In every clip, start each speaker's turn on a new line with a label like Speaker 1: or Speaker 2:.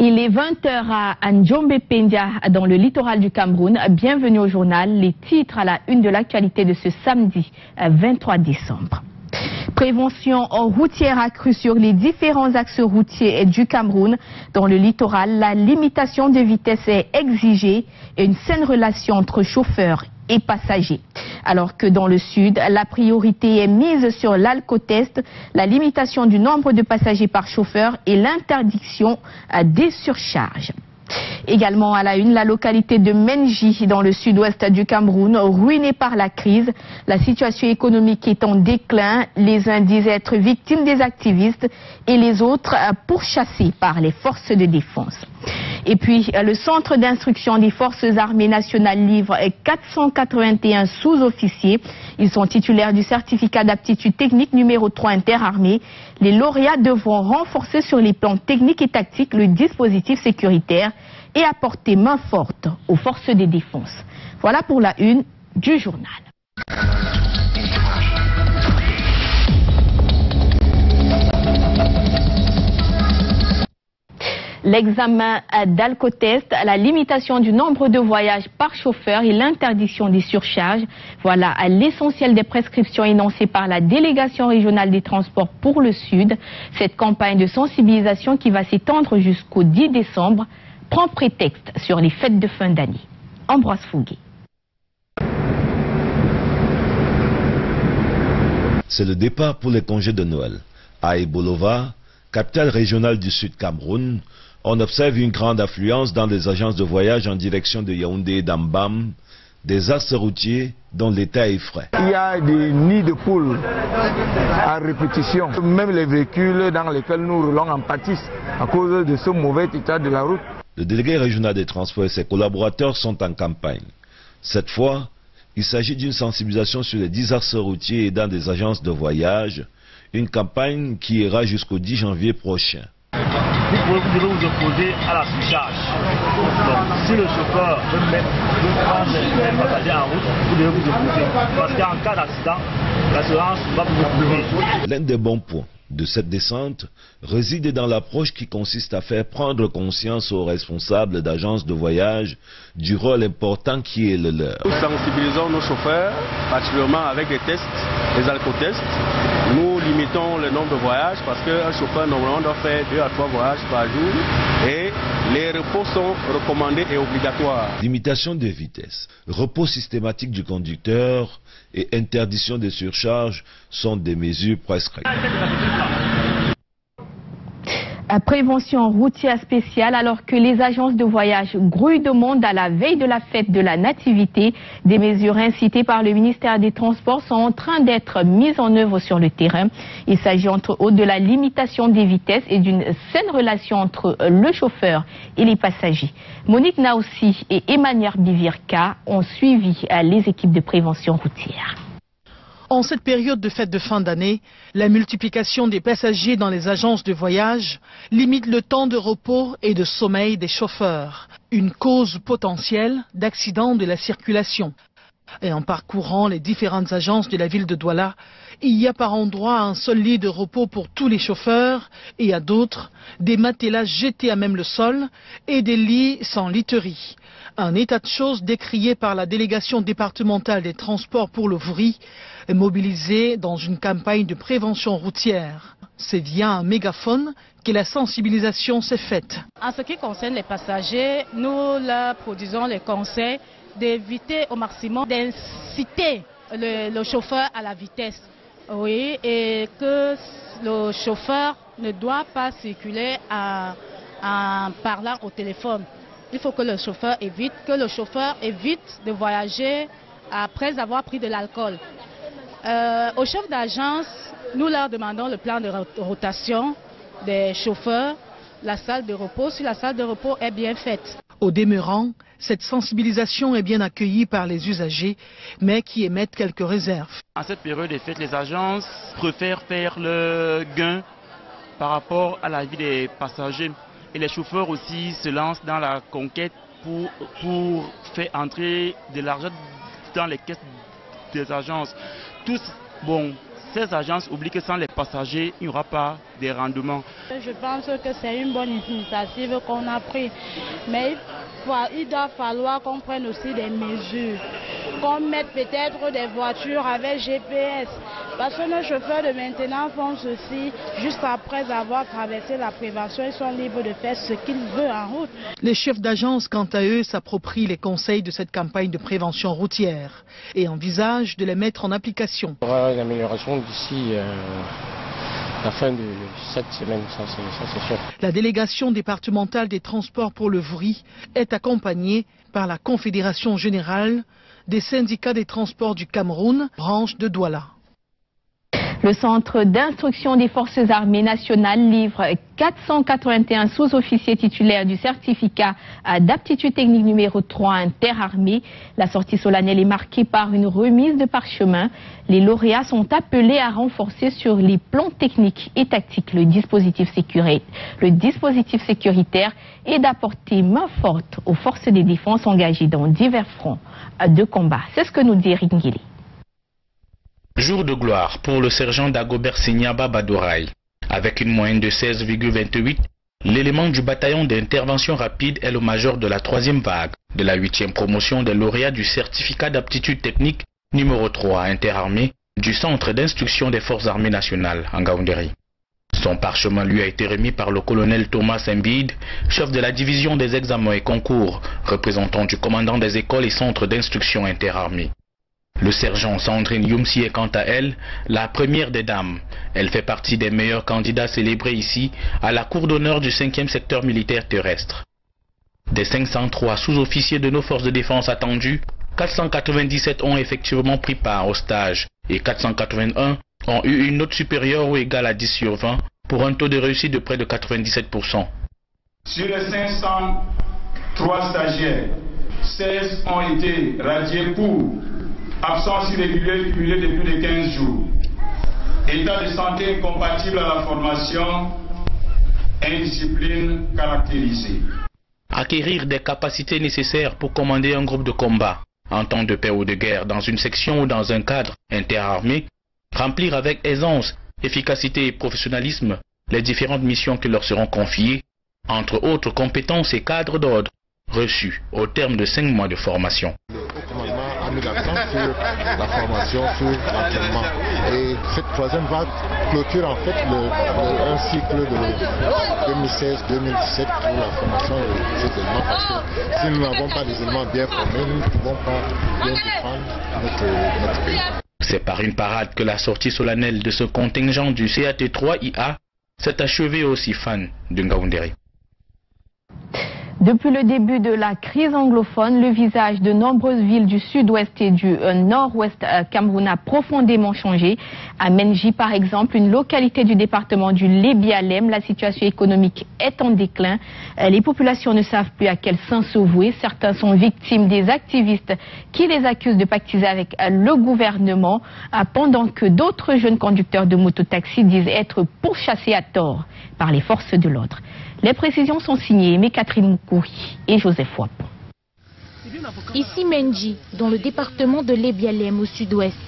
Speaker 1: Il est 20 h à Njombe Pendia, dans le littoral du Cameroun. Bienvenue au journal. Les titres à la une de l'actualité de ce samedi 23 décembre. Prévention routière accrue sur les différents axes routiers du Cameroun. Dans le littoral, la limitation de vitesse est exigée et une saine relation entre chauffeurs et passagers. Alors que dans le sud, la priorité est mise sur l'alcotest, la limitation du nombre de passagers par chauffeur et l'interdiction des surcharges. Également à la une, la localité de Menji dans le sud-ouest du Cameroun, ruinée par la crise. La situation économique est en déclin. Les uns disent être victimes des activistes et les autres pourchassés par les forces de défense. Et puis, le centre d'instruction des forces armées nationales livre 481 sous-officiers. Ils sont titulaires du certificat d'aptitude technique numéro 3 interarmée. Les lauréats devront renforcer sur les plans techniques et tactiques le dispositif sécuritaire et apporter main forte aux forces de défense. Voilà pour la une du journal. L'examen d'alcotest, la limitation du nombre de voyages par chauffeur et l'interdiction des surcharges. Voilà l'essentiel des prescriptions énoncées par la délégation régionale des transports pour le Sud. Cette campagne de sensibilisation qui va s'étendre jusqu'au 10 décembre prend prétexte sur les fêtes de fin d'année. Ambroise Fouguet.
Speaker 2: C'est le départ pour les congés de Noël. À Ebolova, capitale régionale du Sud Cameroun, on observe une grande affluence dans les agences de voyage en direction de Yaoundé et d'Ambam, des axes routiers dont l'état est frais.
Speaker 3: Il y a des nids de poules à répétition. Même les véhicules dans lesquels nous roulons en pâtissent à cause de ce mauvais état de la route.
Speaker 2: Le délégué régional des transports et ses collaborateurs sont en campagne. Cette fois, il s'agit d'une sensibilisation sur les 10 axes routiers et dans des agences de voyage, une campagne qui ira jusqu'au 10 janvier prochain.
Speaker 4: Vous devez vous opposer à la surcharge. Donc, si le chauffeur veut prendre les passagers en route, vous devez vous opposer. Parce qu'en cas d'accident, l'assurance va vous couvrir.
Speaker 2: L'un des bons points de cette descente réside dans l'approche qui consiste à faire prendre conscience aux responsables d'agences de voyage du rôle important qui est le leur.
Speaker 5: Nous sensibilisons nos chauffeurs, particulièrement avec des tests, des alcotests. Nous limitons le nombre de voyages parce qu'un chauffeur normalement doit faire 2 à 3 voyages par jour et les repos sont recommandés et obligatoires.
Speaker 2: Limitation des vitesses, repos systématique du conducteur et interdiction des surcharges sont des mesures prescrites.
Speaker 1: Prévention routière spéciale alors que les agences de voyage grouillent de monde à la veille de la fête de la Nativité. Des mesures incitées par le ministère des Transports sont en train d'être mises en œuvre sur le terrain. Il s'agit entre autres de la limitation des vitesses et d'une saine relation entre le chauffeur et les passagers. Monique Naoussi et Emmanuel Bivirka ont suivi les équipes de prévention routière.
Speaker 6: En cette période de fête de fin d'année, la multiplication des passagers dans les agences de voyage limite le temps de repos et de sommeil des chauffeurs, une cause potentielle d'accident de la circulation. Et en parcourant les différentes agences de la ville de Douala, il y a par endroits un seul lit de repos pour tous les chauffeurs et à d'autres, des matelas jetés à même le sol et des lits sans literie. Un état de choses décrié par la délégation départementale des transports pour le Voury, mobilisée dans une campagne de prévention routière. C'est via un mégaphone que la sensibilisation s'est faite.
Speaker 7: En ce qui concerne les passagers, nous leur produisons les conseils d'éviter au maximum d'inciter le chauffeur à la vitesse. Oui, et que le chauffeur ne doit pas circuler en parlant au téléphone. Il faut que le chauffeur évite de voyager après avoir pris de l'alcool. Aux chefs d'agence, nous leur demandons le plan de rotation des chauffeurs, la salle de repos, si la salle de repos est bien faite.
Speaker 6: Au demeurant, cette sensibilisation est bien accueillie par les usagers, mais qui émettent quelques réserves.
Speaker 8: En cette période des fêtes, les agences préfèrent faire le gain par rapport à la vie des passagers. Et les chauffeurs aussi se lancent dans la conquête pour faire entrer de l'argent dans les caisses des agences. Tous, bon, ces agences oublient que sans les passagers, il n'y aura pas de rendement.
Speaker 7: Je pense que c'est une bonne initiative qu'on a prise, mais il doit falloir qu'on prenne aussi des mesures, qu'on mette peut-être des voitures avec GPS, parce que nos chauffeurs de maintenant font ceci juste après avoir traversé la prévention, ils sont libres de faire ce qu'ils veulent en route.
Speaker 6: Les chefs d'agence, quant à eux, s'approprient les conseils de cette campagne de prévention routière et envisagent de les mettre en application.
Speaker 9: Il y aura une amélioration d'ici la fin de cette semaine, ça c'est sûr.
Speaker 6: La délégation départementale des transports pour le Vry est accompagnée par la Confédération générale des syndicats des transports du Cameroun, branche de Douala.
Speaker 1: Le Centre d'instruction des Forces armées nationales livre 481 sous-officiers titulaires du certificat d'aptitude technique numéro 3 interarmée. La sortie solennelle est marquée par une remise de parchemin. Les lauréats sont appelés à renforcer sur les plans techniques et tactiques le dispositif sécuritaire et d'apporter main forte aux forces de défense engagées dans divers fronts de combat. C'est ce que nous dit Ringili.
Speaker 10: Jour de gloire pour le sergent Dagobert Signaba Badouraï. Avec une moyenne de 16,28, l'élément du bataillon d'intervention rapide est le major de la 3e vague de la 8e promotion des lauréats du certificat d'aptitude technique numéro 3 interarmée du Centre d'instruction des Forces armées nationales en Ngaoundéré. Son parchemin lui a été remis par le colonel Thomas Mbide, chef de la division des examens et concours, représentant du commandant des écoles et centres d'instruction interarmées. Le sergent Sandrine Youmsi est quant à elle la première des dames. Elle fait partie des meilleurs candidats célébrés ici à la cour d'honneur du 5e secteur militaire terrestre. Des 503 sous-officiers de nos forces de défense attendus, 497 ont effectivement pris part au stage et 481 ont eu une note supérieure ou égale à 10 sur 20 pour un taux de réussite de près de 97%.
Speaker 11: Sur les 503 stagiaires, 16 ont été radiés pour absence irrégulière cumulée de plus de 15 jours, état de santé incompatible à la formation, indiscipline caractérisée.
Speaker 10: Acquérir des capacités nécessaires pour commander un groupe de combat en temps de paix ou de guerre dans une section ou dans un cadre interarmé, remplir avec aisance, efficacité et professionnalisme les différentes missions qui leur seront confiées, entre autres compétences et cadres d'ordre reçus au terme de 5 mois de formation.
Speaker 12: Mis l'accent sur la formation, sur l'entraînement. Et cette 3e vague clôture en fait un cycle de 2016-2017 pour la formation de ces éléments, parce que si nous n'avons pas des éléments bien formés, nous ne pouvons pas bien défendre notre pays.
Speaker 10: C'est par une parade que la sortie solennelle de ce contingent du CAT3IA s'est achevée aussi fan de Ngaoundéré.
Speaker 1: Depuis le début de la crise anglophone, le visage de nombreuses villes du sud-ouest et du nord-ouest Cameroun a profondément changé. À Menji, par exemple, une localité du département du Lébialem, la situation économique est en déclin. Les populations ne savent plus à quel saint se vouer. Certains sont victimes des activistes qui les accusent de pactiser avec le gouvernement, pendant que d'autres jeunes conducteurs de mototaxi disent être pourchassés à tort par les forces de l'ordre. Les précisions sont signées Aimé Catherine Moukouri et Joseph Wapon.
Speaker 13: Ici Menji, dans le département de Lébialem au sud-ouest.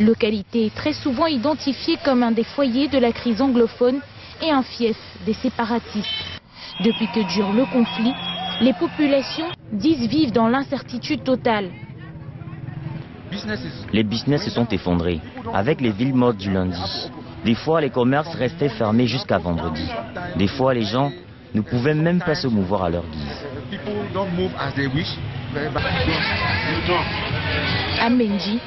Speaker 13: Localité très souvent identifiée comme un des foyers de la crise anglophone et un fief des séparatistes. Depuis que dure le conflit, les populations disent vivre dans l'incertitude totale.
Speaker 14: Les business se sont effondrés avec les villes mortes du lundi. Des fois, les commerces restaient fermés jusqu'à vendredi. Des fois, les gens ne pouvaient même pas se mouvoir à leur guise.
Speaker 13: À Menji,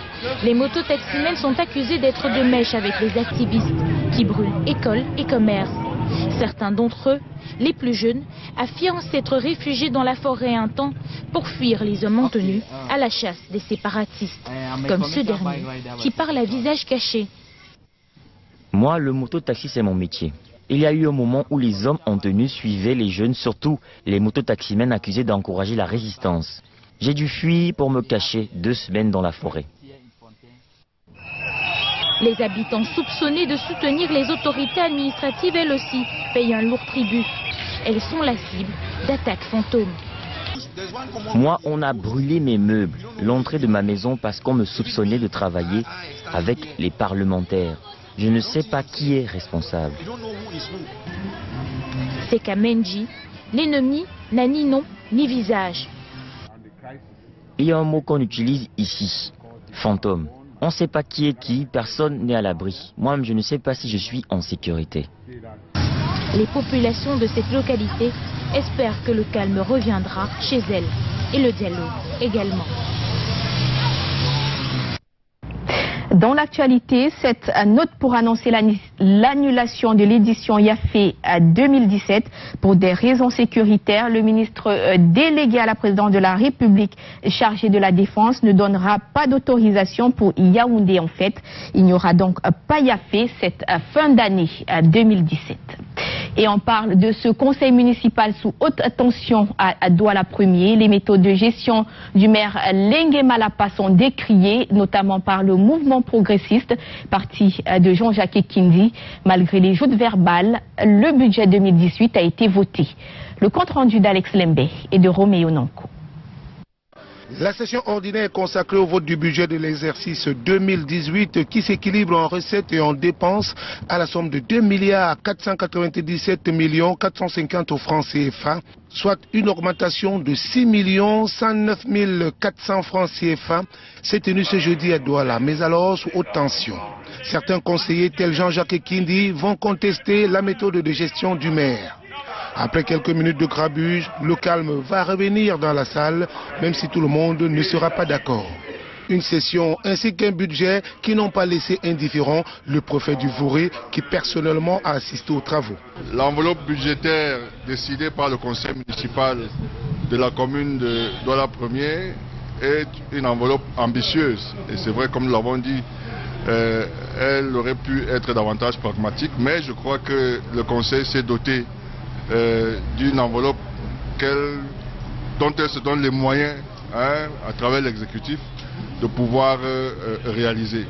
Speaker 13: les mototaximens sont accusés d'être de mèche avec les activistes qui brûlent écoles et commerces. Certains d'entre eux, les plus jeunes, affirment s'être réfugiés dans la forêt un temps pour fuir les hommes en tenue à la chasse des séparatistes, comme ce dernier qui parle à visage caché.
Speaker 14: Moi, le mototaxi, c'est mon métier. Il y a eu un moment où les hommes en tenue suivaient les jeunes, surtout les mototaximens accusés d'encourager la résistance. J'ai dû fuir pour me cacher 2 semaines dans la forêt.
Speaker 13: Les habitants soupçonnés de soutenir les autorités administratives, elles aussi, payent un lourd tribut. Elles sont la cible d'attaques fantômes.
Speaker 14: Moi, on a brûlé mes meubles, l'entrée de ma maison, parce qu'on me soupçonnait de travailler avec les parlementaires. Je ne sais pas qui est responsable.
Speaker 13: Seka Menji, l'ennemi n'a ni nom ni visage.
Speaker 14: Il y a un mot qu'on utilise ici, fantôme. On ne sait pas qui est qui, personne n'est à l'abri. Moi-même, je ne sais pas si je suis en sécurité.
Speaker 13: Les populations de cette localité espèrent que le calme reviendra chez elles et le dialogue également.
Speaker 1: Dans l'actualité, cette note pour annoncer l'annulation de l'édition Yafé 2017 pour des raisons sécuritaires. Le ministre délégué à la présidence de la République chargé de la Défense ne donnera pas d'autorisation pour Yaoundé en fait. Il n'y aura donc pas Yafé cette fin d'année 2017. Et on parle de ce conseil municipal sous haute tension à Douala 1er. Les méthodes de gestion du maire Lengue Malapa sont décriées, notamment par le mouvement progressiste, parti de Jean-Jacques Ekindi. Malgré les joutes verbales, le budget 2018 a été voté. Le compte rendu d'Alex Lembe et de Roméo Nanko.
Speaker 15: La session ordinaire est consacrée au vote du budget de l'exercice 2018 qui s'équilibre en recettes et en dépenses à la somme de 2 497 450 francs CFA, soit une augmentation de 6 109 400 francs CFA. C'est tenu ce jeudi à Douala, mais alors sous haute tension. Certains conseillers tels Jean-Jacques Ekindi vont contester la méthode de gestion du maire. Après quelques minutes de grabuge, le calme va revenir dans la salle, même si tout le monde ne sera pas d'accord. Une session ainsi qu'un budget qui n'ont pas laissé indifférent le préfet du Voré qui personnellement a assisté aux travaux.
Speaker 12: L'enveloppe budgétaire décidée par le conseil municipal de la commune de Douala 1er est une enveloppe ambitieuse. Et c'est vrai, comme nous l'avons dit, elle aurait pu être davantage pragmatique, mais je crois que le conseil s'est doté d'une enveloppe dont elle se donne les moyens à travers l'exécutif de pouvoir réaliser.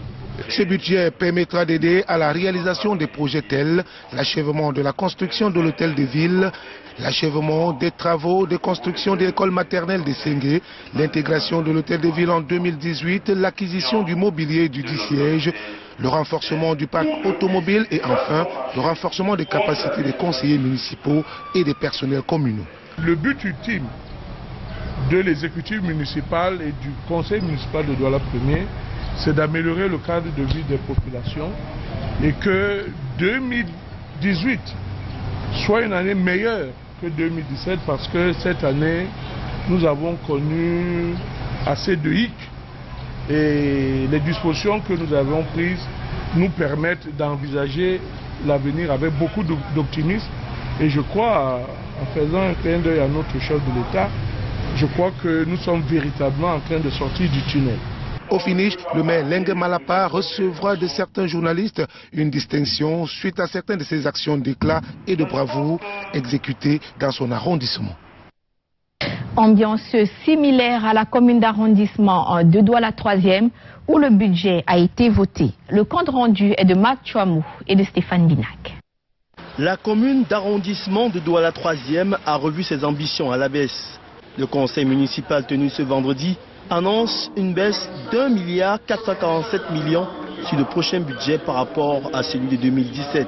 Speaker 15: Ce budget permettra d'aider à la réalisation des projets tels l'achèvement de la construction de l'hôtel de ville, l'achèvement des travaux de construction de l'école maternelle de Sengue, l'intégration de l'hôtel de ville en 2018, l'acquisition du mobilier et du siège, le renforcement du parc automobile et enfin le renforcement des capacités des conseillers municipaux et des personnels communaux.
Speaker 16: Le but ultime de l'exécutif municipal et du conseil municipal de Douala 1er, c'est d'améliorer le cadre de vie des populations et que 2018 soit une année meilleure que 2017 parce que cette année, nous avons connu assez de hicks et les dispositions que nous avons prises nous permettent d'envisager l'avenir avec beaucoup d'optimisme et je crois, en faisant un clin d'œil à notre chef de l'État, je crois que nous sommes véritablement en train de sortir du tunnel.
Speaker 15: Au finish, le maire Lengue Malapa recevra de certains journalistes une distinction suite à certaines de ses actions d'éclat et de bravoure exécutées dans son arrondissement.
Speaker 1: Ambiance similaire à la commune d'arrondissement de Douala 3e où le budget a été voté. Le compte rendu est de Marc Chouamou et de Stéphane Binac.
Speaker 17: La commune d'arrondissement de Douala 3e a revu ses ambitions à la baisse. Le conseil municipal tenu ce vendredi annonce une baisse d'1 447 millions sur le prochain budget par rapport à celui de 2017.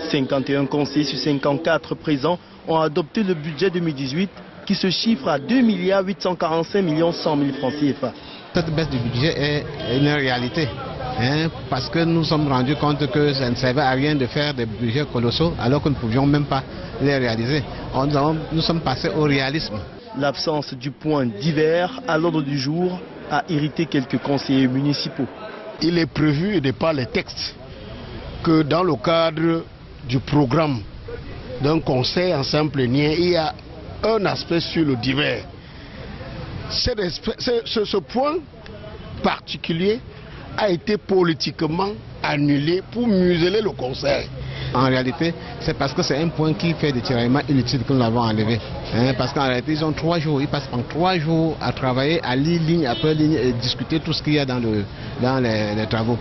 Speaker 17: 51 conseillers sur 54 présents ont adopté le budget 2018 qui se chiffre à 2 845 100 000 francs CFA.
Speaker 18: Cette baisse du budget est une réalité, parce que nous sommes rendus compte que ça ne servait à rien de faire des budgets colossaux alors que nous ne pouvions même pas les réaliser. Nous sommes passés au réalisme.
Speaker 17: L'absence du point divers à l'ordre du jour a irrité quelques conseillers municipaux.
Speaker 19: Il est prévu de par les textes que dans le cadre du programme d'un conseil en simple lien, il y a un aspect sur le divers. Ce point particulier a été politiquement annulé pour museler le conseil.
Speaker 18: En réalité, c'est parce que c'est un point qui fait des tiraillements inutiles que nous l'avons enlevé. Parce qu'en réalité, ils ont 3 jours, ils passent pendant 3 jours à travailler, à lire ligne après ligne et discuter tout ce qu'il y a dans les travaux.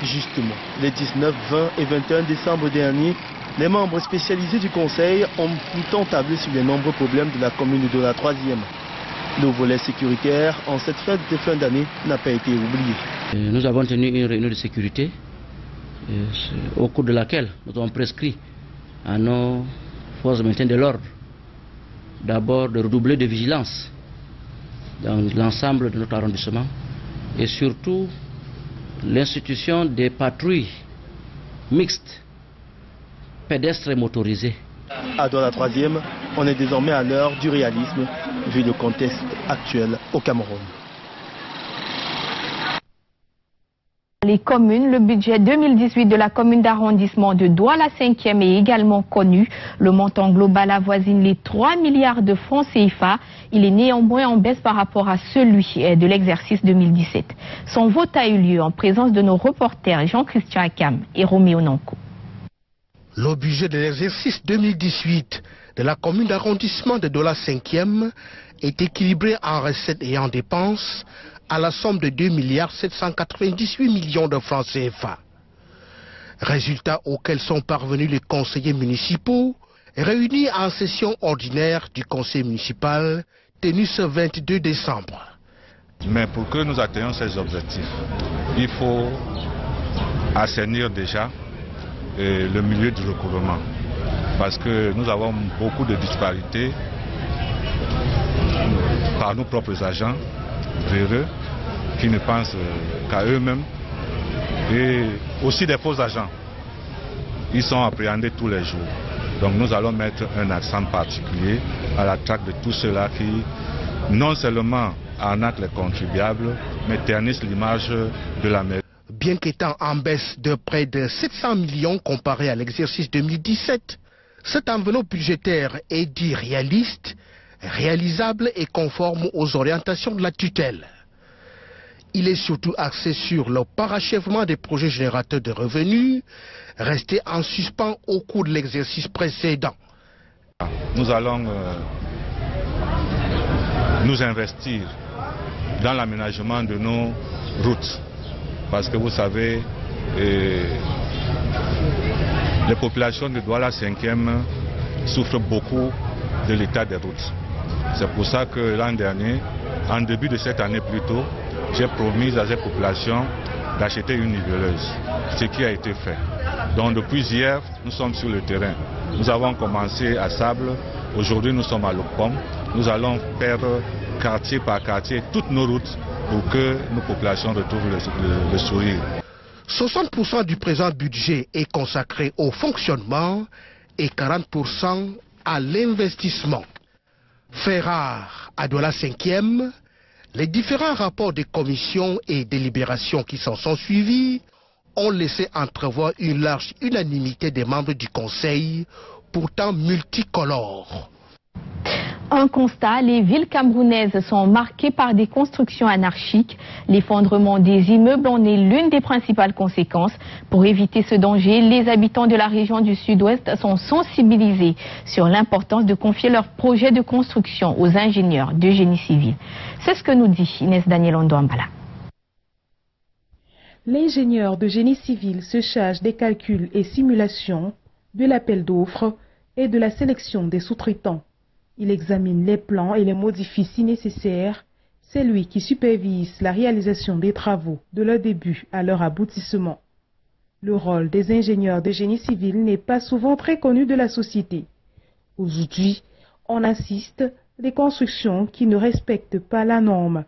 Speaker 17: Justement, les 19, 20 et 21 décembre dernier, les membres spécialisés du conseil ont pourtant tablé sur les nombreux problèmes de la commune de la 3e. Le volet sécuritaire en cette fin d'année n'a pas été oublié.
Speaker 20: Nous avons tenu une réunion de sécurité au cours de laquelle nous avons prescrit à nos forces de maintien de l'ordre d'abord de redoubler de vigilance dans l'ensemble de notre arrondissement et surtout l'institution des patrouilles mixtes pédestres et motorisées.
Speaker 17: À Douala 3e, on est désormais à l'heure du réalisme vu le contexte actuel au Cameroun.
Speaker 1: Les communes, le budget 2018 de la commune d'arrondissement de Douala 5e est également connu. Le montant global avoisine les 3 milliards de francs CFA. Il est néanmoins en baisse par rapport à celui de l'exercice 2017. Son vote a eu lieu en présence de nos reporters Jean-Christian Akam et Roméo Nanko.
Speaker 15: Le budget de l'exercice 2018 de la commune d'arrondissement de Douala 5e est équilibré en recettes et en dépenses à la somme de 2 798 millions de francs CFA. Résultat auquel sont parvenus les conseillers municipaux réunis en session ordinaire du conseil municipal tenue ce 22 décembre.
Speaker 21: Mais pour que nous atteignions ces objectifs, il faut assainir déjà le milieu du recouvrement. Parce que nous avons beaucoup de disparités par nos propres agents véreux qui ne pensent qu'à eux-mêmes et aussi des faux agents. Ils sont appréhendés tous les jours. Donc nous allons mettre un accent particulier à la traque de tous ceux-là qui non seulement arnaquent les contribuables mais ternissent l'image de la mairie.
Speaker 15: Bien qu'étant en baisse de près de 700 millions comparé à l'exercice 2017, cette enveloppe budgétaire est dit réaliste, réalisable et conforme aux orientations de la tutelle. Il est surtout axé sur le parachèvement des projets générateurs de revenus, restés en suspens au cours de l'exercice précédent.
Speaker 21: Nous allons nous investir dans l'aménagement de nos routes. Parce que vous savez, les populations de Douala 5e souffrent beaucoup de l'état des routes. C'est pour ça que l'an dernier, en début de cette année plutôt, j'ai promis à ces populations d'acheter une niveleuse, ce qui a été fait. Donc depuis hier, nous sommes sur le terrain. Nous avons commencé à Sable, aujourd'hui nous sommes à Lopom. Nous allons faire quartier par quartier toutes nos routes pour que nos populations retrouvent le sourire.
Speaker 15: 60% du présent budget est consacré au fonctionnement et 40% à l'investissement. Fait rare à Douala 5e, les différents rapports des commissions et délibérations qui s'en sont suivis ont laissé entrevoir une large unanimité des membres du Conseil, pourtant multicolores.
Speaker 1: Un constat, les villes camerounaises sont marquées par des constructions anarchiques. L'effondrement des immeubles en est l'une des principales conséquences. Pour éviter ce danger, les habitants de la région du Sud-Ouest sont sensibilisés sur l'importance de confier leurs projets de construction aux ingénieurs de génie civil. C'est ce que nous dit Inès Daniel Ondoambala.
Speaker 22: L'ingénieur de génie civil se charge des calculs et simulations, de l'appel d'offres et de la sélection des sous-traitants. Il examine les plans et les modifie si nécessaire. C'est lui qui supervise la réalisation des travaux de leur début à leur aboutissement. Le rôle des ingénieurs de génie civil n'est pas souvent très connu de la société. Aujourd'hui, on assiste à des constructions qui ne respectent pas la norme.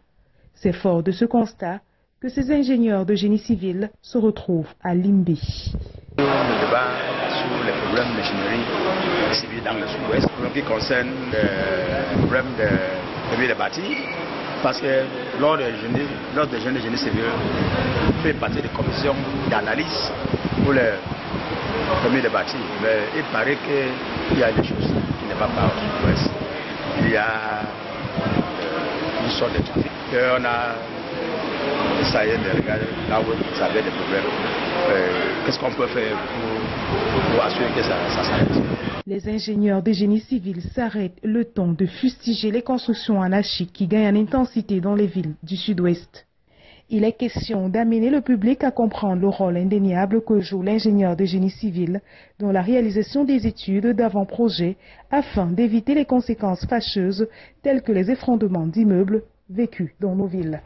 Speaker 22: C'est fort de ce constat que ces ingénieurs de génie civil se retrouvent à Limbé.
Speaker 23: Le débat sur les problèmes d'ingénierie civile dans le Sud-Ouest, qui concerne le problème de bâtir, parce que lors des jeunes de génie civil, on fait partie des commissions d'analyse pour les permis de bâtir. Mais il paraît qu'il y a des choses qui ne vont pas au Sud-Ouest. Il y a une sorte de trafic. On a essayé de regarder là où vous avez des problèmes. Qu'est-ce qu'on peut faire pour assurer que ça s'arrête?
Speaker 22: Les ingénieurs de génie civil s'arrêtent le temps de fustiger les constructions anarchiques qui gagnent en intensité dans les villes du Sud-Ouest. Il est question d'amener le public à comprendre le rôle indéniable que joue l'ingénieur de génie civil dans la réalisation des études d'avant-projet afin d'éviter les conséquences fâcheuses telles que les effondrements d'immeubles vécus dans nos villes.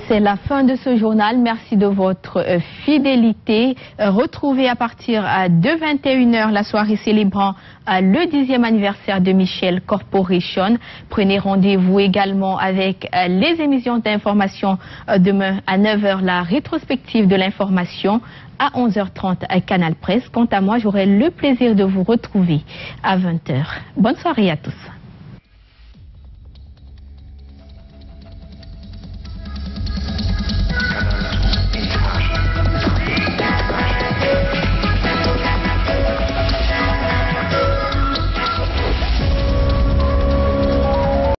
Speaker 1: C'est la fin de ce journal. Merci de votre fidélité. Retrouvez à partir de 21h la soirée célébrant le 10e anniversaire de Michel Corporation. Prenez rendez-vous également avec les émissions d'information demain à 9h, la rétrospective de l'information. À 11h30 à Canal Presse. Quant à moi, j'aurai le plaisir de vous retrouver à 20h. Bonne soirée à tous.